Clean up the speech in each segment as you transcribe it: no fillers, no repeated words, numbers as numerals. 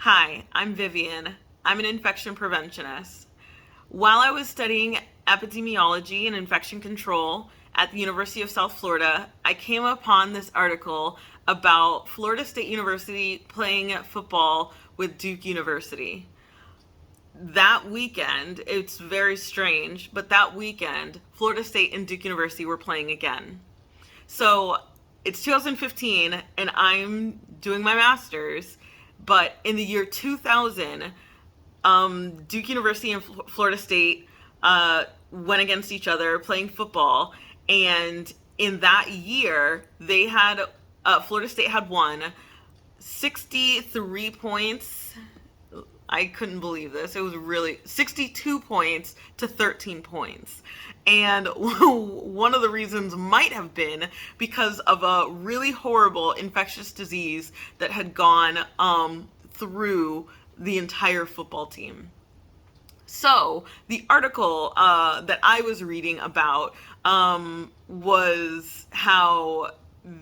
Hi, I'm Vivian. I'm an infection preventionist. While I was studying epidemiology and infection control at the University of South Florida, I came upon this article about Florida State University playing football with Duke University. That weekend, it's very strange, but that weekend, Florida State and Duke University were playing again. So it's 2015 and I'm doing my master's, but in the year 2000, Duke University and Florida State went against each other playing football. And in that year, they had Florida State had won 63 points. I couldn't believe this. It was really 62 points to 13 points. And one of the reasons might have been because of a really horrible infectious disease that had gone through the entire football team. So the article that I was reading about was how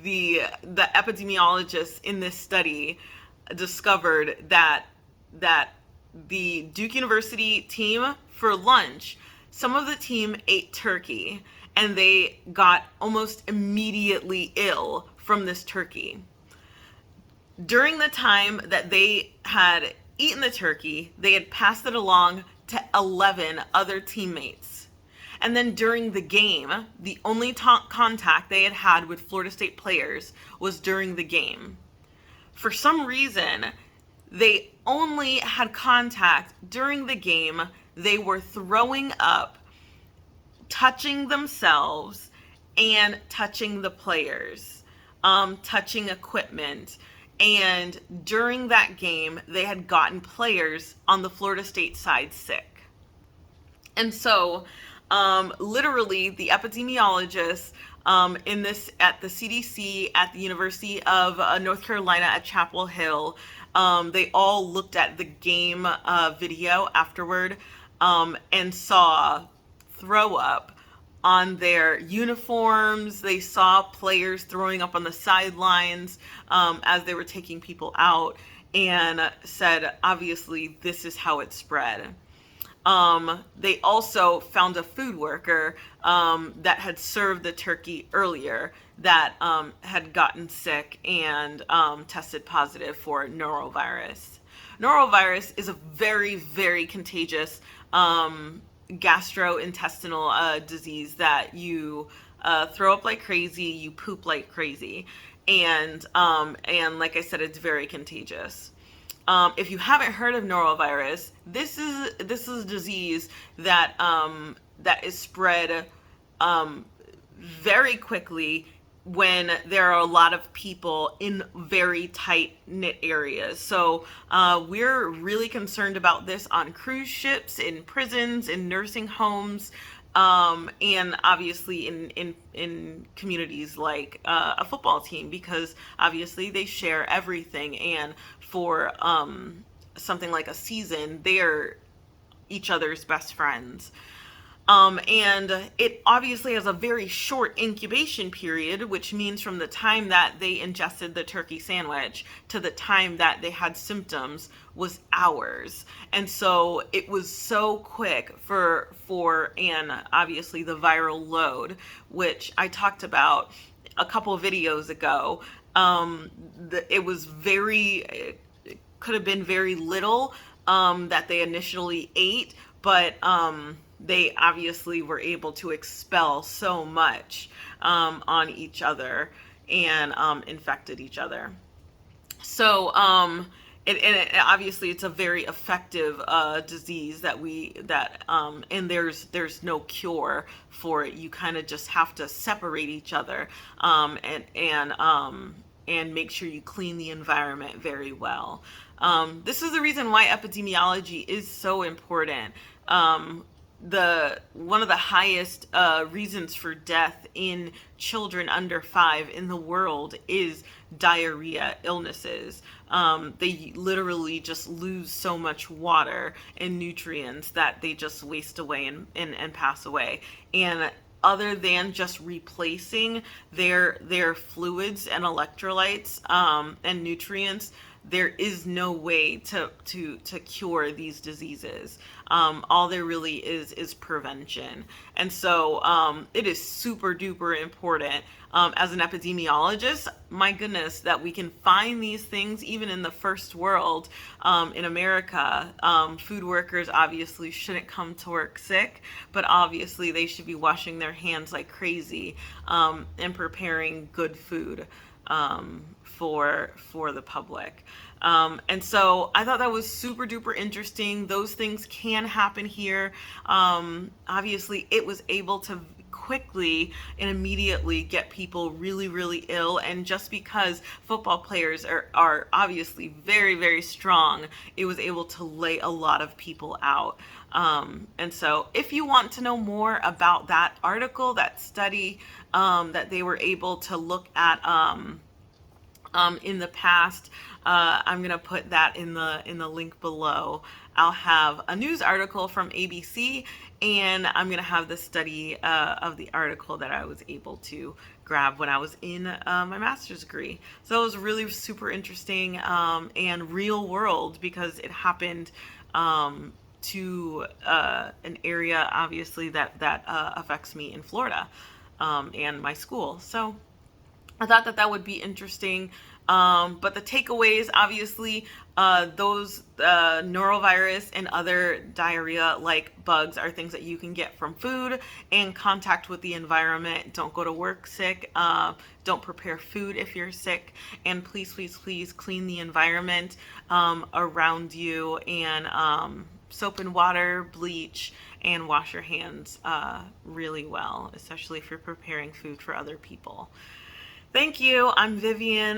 the epidemiologists in this study discovered that the Duke University team, for lunch, some of the team ate turkey and they got almost immediately ill from this turkey. During the time that they had eaten the turkey, they had passed it along to 11 other teammates. And then during the game, the only contact they had had with Florida State players was during the game. For some reason, they only had contact during the game. They were throwing up, touching themselves, and touching the players, touching equipment. And during that game, they had gotten players on the Florida State side sick. And so, literally, the epidemiologists at the CDC at the University of North Carolina at Chapel Hill, they all looked at the game video afterward and saw throw up on their uniforms. They saw players throwing up on the sidelines as they were taking people out, and said, obviously, this is how it spread. They also found a food worker that had served the turkey earlier that had gotten sick and tested positive for norovirus. Norovirus is a very, very contagious gastrointestinal disease that you throw up like crazy, you poop like crazy, and like I said, it's very contagious. If you haven't heard of norovirus, this is a disease that is spread very quickly when there are a lot of people in very tight knit areas. So we're really concerned about this on cruise ships, in prisons, in nursing homes, and obviously in communities like a football team, because obviously they share everything, and for something like a season, they're each other's best friends. And it obviously has a very short incubation period, which means from the time that they ingested the turkey sandwich to the time that they had symptoms was hours. And so it was so quick and obviously the viral load, which I talked about a couple of videos ago. It could have been very little that they initially ate, but they obviously were able to expel so much on each other and infected each other. So obviously it's a very effective disease and there's no cure for it. You kind of just have to separate each other and make sure you clean the environment very well. This is the reason why epidemiology is so important. One of the highest reasons for death in children under 5 in the world is diarrhea illnesses. They literally just lose so much water and nutrients that they just waste away and pass away. And other than just replacing their fluids and electrolytes and nutrients, there is no way to cure these diseases. All there really is prevention. And so it is super duper important, as an epidemiologist, my goodness, that we can find these things even in the first world. In America, food workers obviously shouldn't come to work sick, but obviously they should be washing their hands like crazy, and preparing good food, for the public. And so I thought that was super duper interesting. Those things can happen here. Obviously, it was able to quickly and immediately get people really, really ill. And just because football players are obviously very, very strong, it was able to lay a lot of people out. And so if you want to know more about that article, that study, that they were able to look at, in the past, I'm going to put that in the link below. I'll have a news article from ABC, and I'm going to have the study of the article that I was able to grab when I was in my master's degree. So it was really super interesting, and real world, because it happened to an area, obviously, that affects me in Florida, and my school. So I thought that would be interesting. But the takeaways, obviously, those norovirus and other diarrhea-like bugs are things that you can get from food and contact with the environment. Don't go to work sick. Don't prepare food if you're sick. And please, please, please clean the environment around you, and soap and water, bleach, and wash your hands really well, especially if you're preparing food for other people. Thank you. I'm Vivian,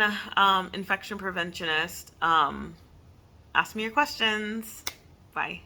infection preventionist. Ask me your questions. Bye.